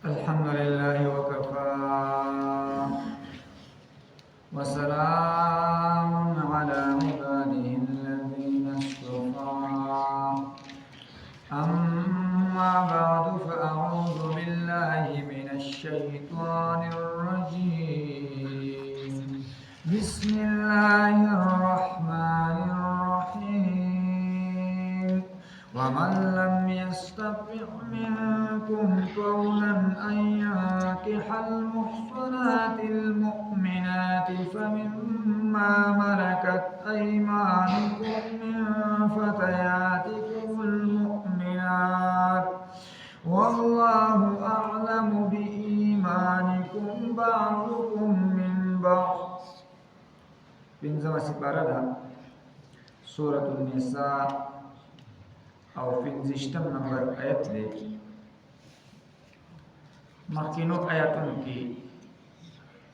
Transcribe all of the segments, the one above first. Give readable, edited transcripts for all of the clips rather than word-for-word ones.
الحمد لله وكفى وسلام على عباده الذين اصطفى أما بعد فأعوذ بالله من الشيطان الرجيم بسم الله الرحمن الرحيم ومن لم يستطع منكم قولا أن ينكح المحصنات المؤمنات فمما ملكت أيمانكم من فتياتكم المؤمنات والله أعلم بإيمانكم بعضكم من بعض. Pinzama separada Suratul Nisa او پنځشتم نمبر آیت دی. مخکینو آیاتونو کې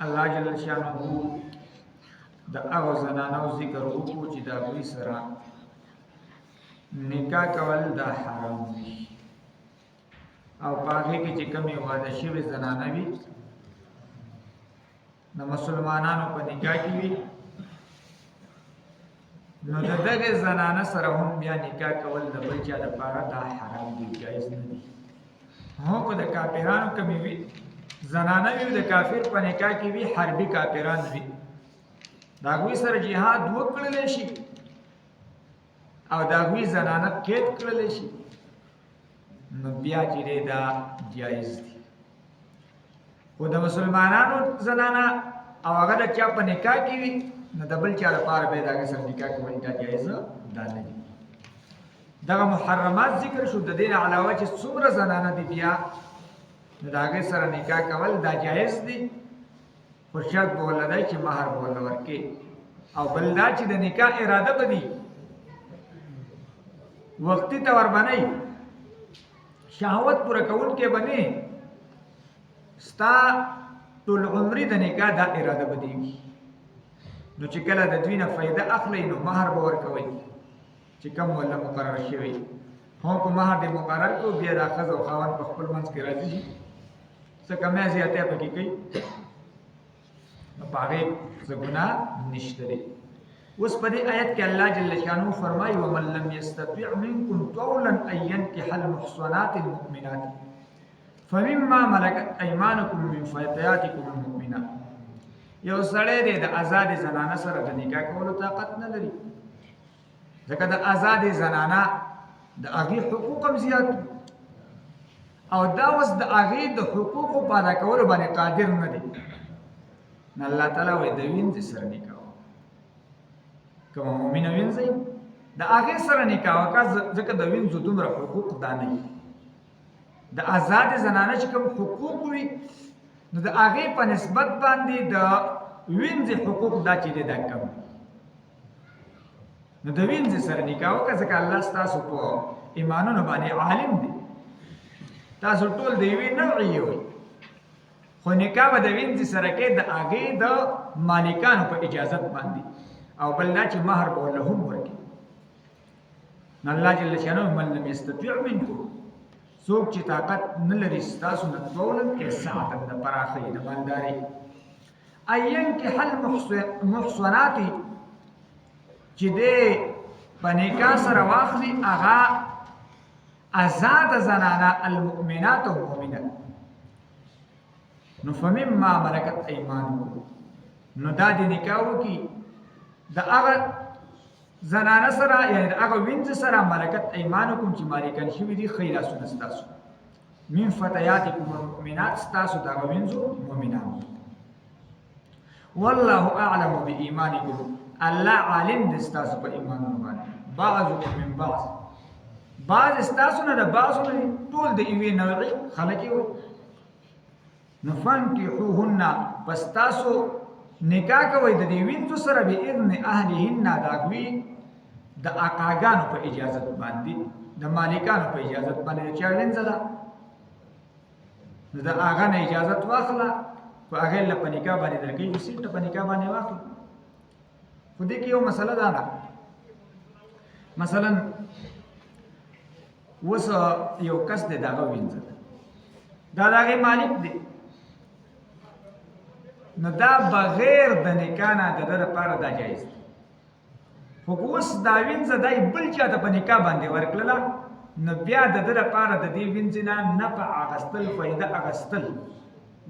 الله جل شانه د هغو زنانو ذکر وکړو چې د هغوی سره نکاح کول دا حرام دي او په هغې کې چې کومې واده شوې زنانه وي د مسلمانانو په نکاح کې وي نو د دغه زنانه سره هم بیا نکاح کول د بل چا لپاره دا حرام دي، جایز نه دي. هو که د کافرانو کمې وي زنانه وي د کافر په نکاح کې وي حربي کافران وي د هغوی سره جهاد وکړلی شي او د هغوی زنانه قید کړلی شي نو بیا چې دی دا جایز دي. خو د مسلمانانو زنانه او هغه د چا په نکاح کې وي نو د بل چا لپاره به د هغې سره نکاح کول دا جایز دا نه دي. دغه محرمات ذکر شو، د دې نه علاوه چې څومره زنانه دي بیا نو د هغې سره نکاح کول دا جایز دي، خو شرط به ورله دی چې مهر به ورله ورکړي او بل دا چې د نکاح اراده به دي وختي ته وربنئ شهوت پوره کوونکی به نه ستا ټول عمري د نکاح دا اراده به دي وي نو چې کله د دوی نه فایده اخلئ نو مهر به ورکوئ چې کم ورله مقرر شوی. هو که مهر دې مقرر کړو بیا دا ښځه او خاوند په خپل منځ کې راضي شي څه کمی زیاتی پکې کوي نو په هغې څه ګناه نشته دی. اوس په دې آیت کې الله جل شانه فرمایي ومن لم یستطع منکم طولا ان ینکح المحصنات المؤمنات فمما ملکت ایمانکم من فتیاتکم المؤمنات. یو سړی دی د آزادې زنانه سره د نکاح کولو طاقت نه لري ځکه د آزادې زنانه د هغې حقوق هم زیات او دا اوس د هغې د حقوقو په ادا کولو باندې قادر نه دی نو الله تعالی وایي د وینځې سره نکاح کومه مؤمنه وینځئ د هغې سره نکاح وکړه ځکه د وینځو دومره حقوق دا نه وي. د آزادې زنانه چې کوم حقوق وي نو د هغې په نسبت باندې د وینځې حقوق دا چې دی دا کم نو د وینځې سره نکاح وکړه ځکه الله ستاسو په ایمانونو باندې عالم دی. تاسو ټول د یوې نوعې یوئ خو نکاح به د وینځې سره کې د هغې د مالکانو په اجازت باندې او بل دا چې مهر به ورله هم ورکړي. نو الله جل شانه من لم یستطع منکم څوک چې طاقت نه لري ستاسو نه طولا سعتا د پراخۍ د مالدارۍ ان ینکح المحصنات چې دی په نکاح سره واخلي هغه آزاده زنانه المؤمنات او مؤمنات نو فمما ملکت ایمانکم نو دا د نکاح وکړي د هغه زنانه سره یعنی د هغه وینځ سره ملکت ایمانکم چې مالکان شوي دي ښی لاسونه ستاسو من فتیاتکم المؤمنات ستاسو د هغه وینځو مؤمنانو والله اعلم بإیمانکم الله عالم دی ستاسو په ایمانونو باندې بعضکم من بعض ستاسو نه د بعضو نه ټول د یوې نوعې خلک یو نو فانکحوهن پس تاسو نکاح کوئ د دې وینځو سره بإذن اهلهن د هغوی د اکاګانو په اجازت باندې د مالکانو په اجازت باندې د چا وینځه ده نو د هغه نه اجازت واخله په هغې له په نکاح باندې درکوي چې سیټه په نکاح باندې واخله. خو دې کې یو مسله دا ده مثلا وس یو کس د دغه وینځه دا د هغې مالک دی، نو دا بغیر د نکاح نه د ده دپاره دا جایز دی. خو که اوس دا وینځه دی بل چا ته په نکاح باندې ورکړله، نو بیا د ده دپاره د دې وینځې نه نفع اخیستل، فایده اخیستل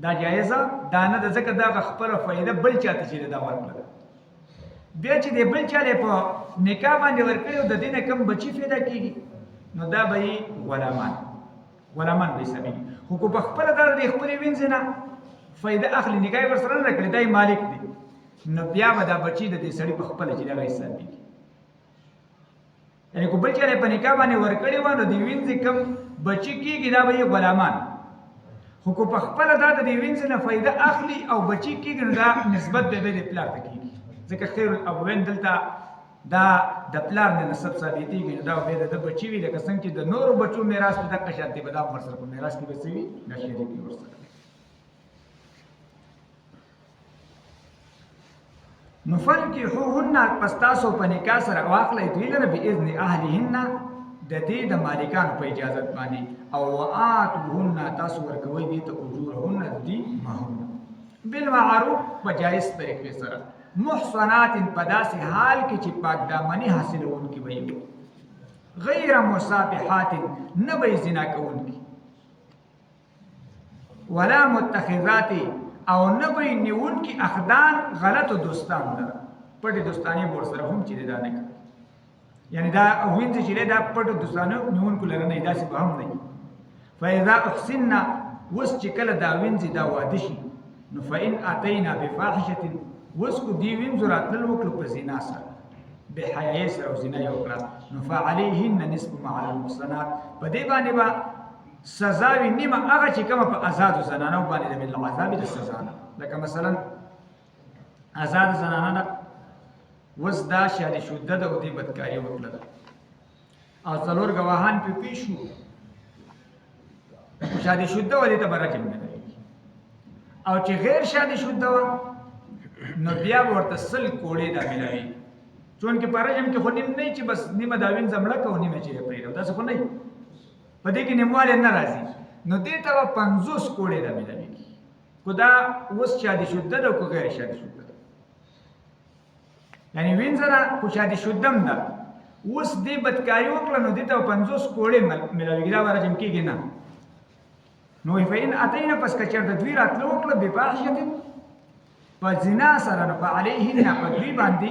دا جایزه دا نه ده، ځکه دغه خپله فایده بل چا ته چې دا ورکړله. بیا چې دی بل چا په نکاح باندې ورکړي او د دې نه کم بچي پیدا کېږي، نو دا به یې غلامان به حسابېږي. خو که په خپله دا د خپلې وینځې نه فایده اخلي، نکاح یې ورسره نه کړې، دا یې مالک دی، نو بیا به دا بچي د دې سړي په خپله چې دغه حسابېږي. یعنې که بل چا په نکاح باندې ورکړې وه، نو د وینځې کم بچي کېږي دا به یې غلامان. خو که په خپله دا د دې وینځې نه فایده اخلي او بچي کېږي، نو دا نسبت به د پلار ته کېږي، ځکه خیر الابوین دلته دا د پلار نه نسب ثابتېږي، نو دا به د ده بچي وي، لکه څنګه چې د نورو بچو میراث په دقه شانتې به دا هم ورسره په میراث کې به څه وي، دا شریک وي ورسره. نو فانکحوهن پس تاسو په نکاح سره واخلئ دوی لره باذن اهلهن د دې د مالکانو په اجازت باندې، او وآتوهن تاسو ورکوئ دې ته اجورهن دي مهرونه بالمعروف په جایز طریقې سره، محصنات په داسې حال کې چې پاک دامني حاصلوونکي به وي، غیر مصافحات نه به یې زنا کوونکي، ولا متخذات او نه به یې نیونکي اخدان غلطو دوستانو لره، پټې دوستانې به ورسره هم چې دی دا نه کوي، یعنې دا وینځې چې دی دا پټو دوستانو نیونکو لره نه وي، داسې به هم نه وي. فاذا احسنن اوس چې کله دا وینځې دا واده شي، نو فإن اتینا بفاحشة اوس کو دې وینځو راتلل وکړو په زنا سره، بحیایۍ سره او زنا یې وکړه، نو فعلیهن نصف ما علی المحصنات په دې باندې به سزا وي نیمه هغه چې کومه په آزادو زنانو باندې د بالعذاب د سزا نه، لکه مثلا آزاد زنانه ده اوس دا شادي شده ده او دې بدکاري وکړله او څلور ګواهان پې پیښ شو، شادي شده وه دې ته به رجم میلاوېږي، او چې غیر شادي شده وه نو بیا به ورته 100 کوړې دا میلاوېږي، چونکې په رجم کې خو نیم نه وي چې بس نیمه دا وینځه مړه کړو نیمه چې یې پرېږدو، داسې خو نه وي، په دې کې نیموالی نه راځي، نو دې ته به 50 کوړې دا میلاوېږي، خو دا اوس شادي شده ده او که غیر شادي شده ده، یعنې وینځه ده خو شادي شده هم ده، اوس دې بدکاري وکړه نو دې ته به 50 کوړې میلاوېږي، دا به رجم کېږي نه. نو فإن اتینا پس که چېرته دوی راتله وکړه بفاحشة په زنا سره، نو فعلیهن په دوی باندې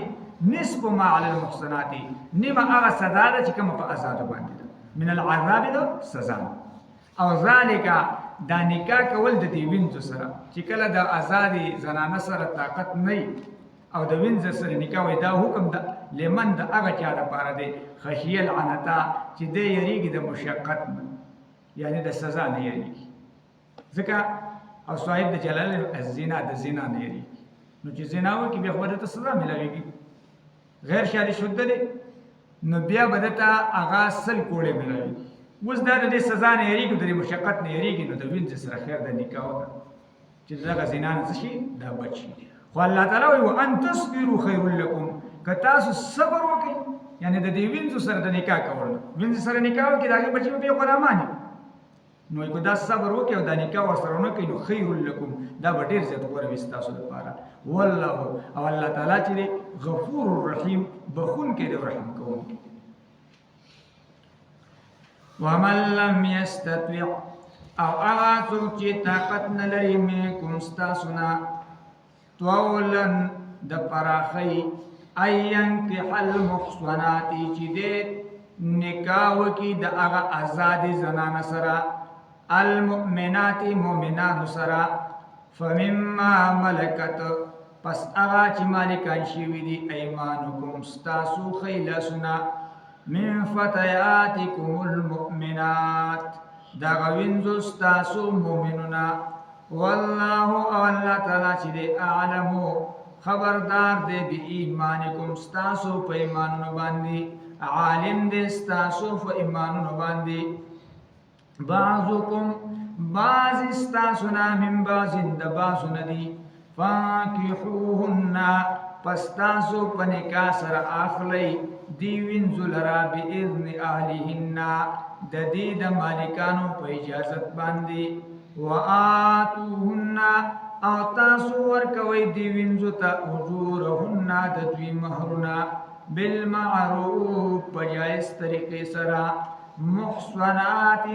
نصف ما علی المحصنات نیمه هغه سزا ده چې کومه په آزادو باندې ده، من العذاب ده سزا، او ذالک دا نکاح کول د دې وینځو سره چې کله د آزادې زنانه سره طاقت نه وي او د وینځه سره نکاح وي، دا حکم ده لمن د هغه چا دپاره دی خشیه العنته چې دی یریږي د مشقت نه، یعنې د سزا نه یریږي، ځکه او صاحب د جلال الزنا د زنا نه یریږي، نو چې زنا وکړي بیا خو به ته سزا میلاوېږي. غیر شادي شده دی نو بیا به ده ته هغه 100 کوړې میلاوېږي، اوس دا د دې سزا نه یریږي، د دې مشقت نه یریږي، نو د وینځې سره خیر د نکاح وکړه چې دغه زنا نه څه شي دا بچ شي. خو الله تعالی وایي وان تصبروا خیر لکم، که تاسو صبر وکړئ، یعنې د دې وینځو سره د نکاح کول، وینځې سره نکاح وکړي د هغې بچي به بیا غلامان وي، نو که دا صبر وکړي او دا نکاح ورسره ونه کوي، نو خیر لکم دا به ډېر زیات غوره وي ستاسو لپاره. والله او الله تعالی چې دی غفور الرحیم بخونکی دی او رحم کوونکی. ومن لم یستطع او هغه څوک چې طاقت نه لري منکم ستاسو نه طولا د پراخۍ ان ینکح المحصنات چې دی نکاح وکړي د هغه آزادې زنانه سره المؤمنات مؤمنانو سره، فمما ملکت پس هغه چې مالکان شوي دي ایمانکم ستاسو ښی لاسونه، من فتیاتکم المؤمنات دغه وینځو ستاسو مؤمنونه، والله او الله تعالی چې دی اعلمو خبردار دی بإیمانکم ستاسو په ایمانونو باندې، عالم دی ستاسو په ایمانونو باندې، بعضکم بعض استاسنا من بعض د بعضو ندی، فانکحوهن پس تاسو په نکاح سره اخلی دی وینځو لرا باذن اهلهن د دې د مالکانو په اجازت باندې، وآتوهن او تاسو ورکوي دی وینځو ته اجورهن د دوی مہرونه بالمعروف په جایز طریقې سره محصنات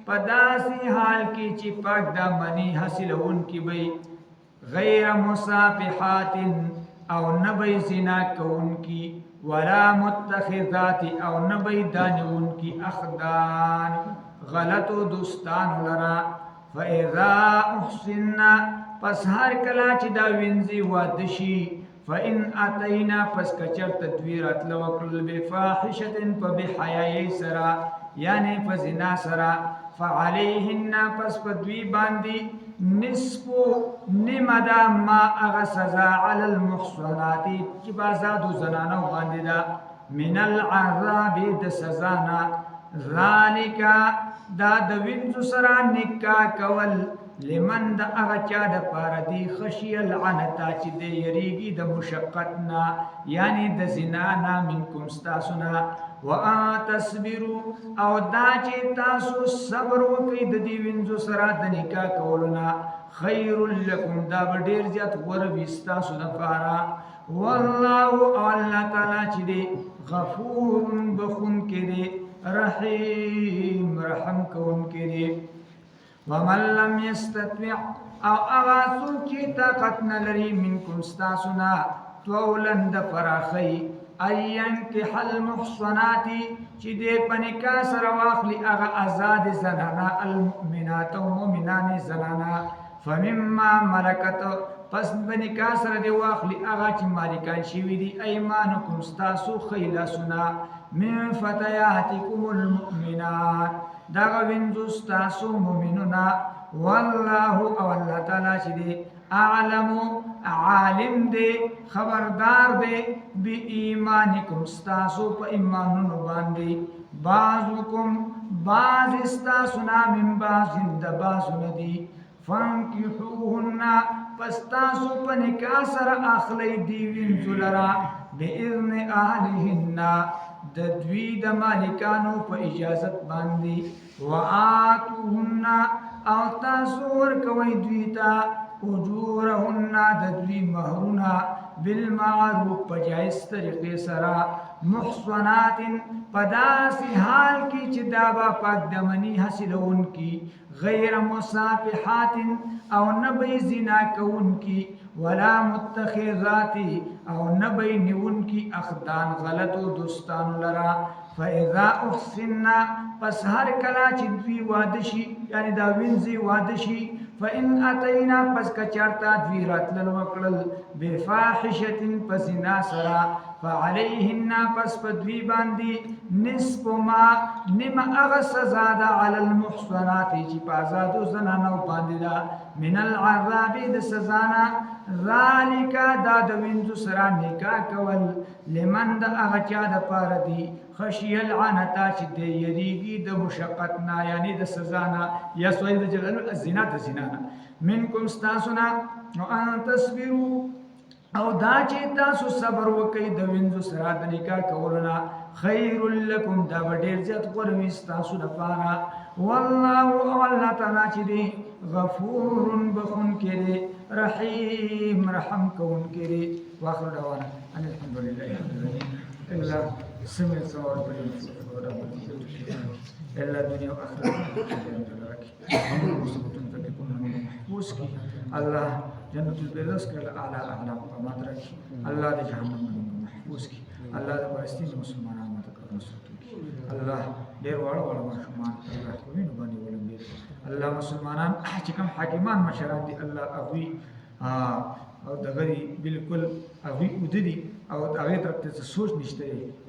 پداسي حال کې چې پاک دامنی حاصلون کی وي غیر مصافحات او نبی زنا کون کی ولا متخذات او نبی دانون کی اخدان غلط دوستان لرا فاذا احسننا پس هر کلا چې دا وینځي وادشي فإن أتينا پس کچر تدویرات لوکل بفاحشة فبحیائی سرا یعنی فزنا سرا فعليهن پس پدوی باندی نصفو نمدا ما اغا سزا علی المحصناتی چی بازادو زنانو باندی دا من العذاب د سزانا ذالکا دا د وینځو سره نکاح کول لمن د هغه چا د پاره دی خشی العنتا چې د یریږي د مشقتنا یعنی د زنا نه منکم ستاسونا وان تصبروا او دا چې تاسو صبر وکړئ د دې وینځو سره د نکاح کولنا خیر لکم دا به ډیر زیات غوره وي ستاسو لپاره والله الله تعالی چې دی غفور بخون کې دی رحیم رحم کون کې دی ومن لم يستطع او اغاسو چی طاقت نلری منکم ستاسونا طولن د فراخی این که حل محصناتی چی دے پنکا سر واخلی اغا ازاد زنانا المؤمنات و مؤمنان زنانا فمما ملکت پس بنکا سر دے واخلی اغا چی مالکان شوی دی ایمانکم ستاسو خیلاسونا من فتیاتکم المؤمنات داغا وینځو ستاسو مؤمنونا والله او الله تعالی چې دی اعلم عالم دی خبردار دی بی ایمانکم ستاسو په ایمانونو باندې بعضکم بعض استاسونا من بعض د بعضونه دی فانکحوهن پس تاسو په نکاح سره اخلی دی وینځو لرا باذن اهلهن د دوی د مالکانو په اجازت باندې وآتوهن او تاسو ورکوئ دوی ته اجورهن د دوی مهرونه بالمعروف په جایز طریقې سره محصنات په داسې حال کې چې دا به پاک دمني حاصلونکي غیر مصافحات او نه به زنا کوونکي ولا متخذات او نبی نیون کی اخدان غلطو دوستانو لرا فاذا احسننا پس هر کلا چې دوی وادشي یعنی دا وینځي وادشي فان اتینا پس کچارتا دوی راتلل وکړل بفاحشه پسنا سرا فعليهن پس پدوی باندې نصف ما نم اغه سزا ده علی المحصنات چې پازادو زنانو باندې ده من العذاب د سزانا ذالک دا د وینځو سره نکاح کول لمن د هغه چا د پاره دی خشی العنتا چې د یریږي د مشقتنا یعنی د سزانا یا سوید جلال الزنا د زنانا منکم استاسنا وان تصبروا او دا چې تاسو صبر وکئ د وینځو سره د نکاح کولنا خیر لکم دا ډیر زیات غوړ وي تاسو لپاره والله الله تعالی چې دی غفور بخون کې دی رحیم رحم کون کې دی واخر دعوانا ان الحمد لله رب العالمین الا سمع صواب الا دنیا و آخرت محفوظ کی اللہ جنت الفردوس کے اعلی اعلی مقامات رکھی اللہ دے جہنم میں محفوظ کی اللہ دے فلسطین مسلمانان مدد نصرت کی اللہ ډیر وړ وړ ماشومان الله کومین باندې ولنګي الله مسلمانان چې کوم حاکمان مشران دي الله اغوي او دغه بالکل اغوي وددي او هغه طرف ته سوچ نشته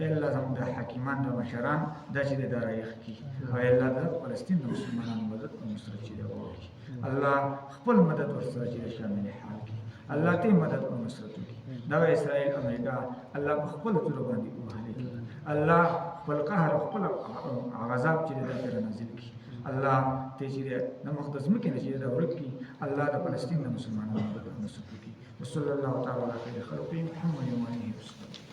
الله زموږ د حاکمان د مشران د چې د رایخ کی او الله د فلسطین مسلمانانو مدد او نصرت چې وکړي الله خپل مدد ورسره چې شامل حال کی الله ته مدد او نصرت وکړي دا اسرائیل امریکا الله خپل تر باندې وهلي الله خپل قهر خپل غضب چې د نازل کی الله ته چې د مقدس مکه چې د ورکی الله د فلسطین مسلمانانو مدد او نصرت وکړي وصلی الله تعالی علی خیر خلق محمد و علیه وسلم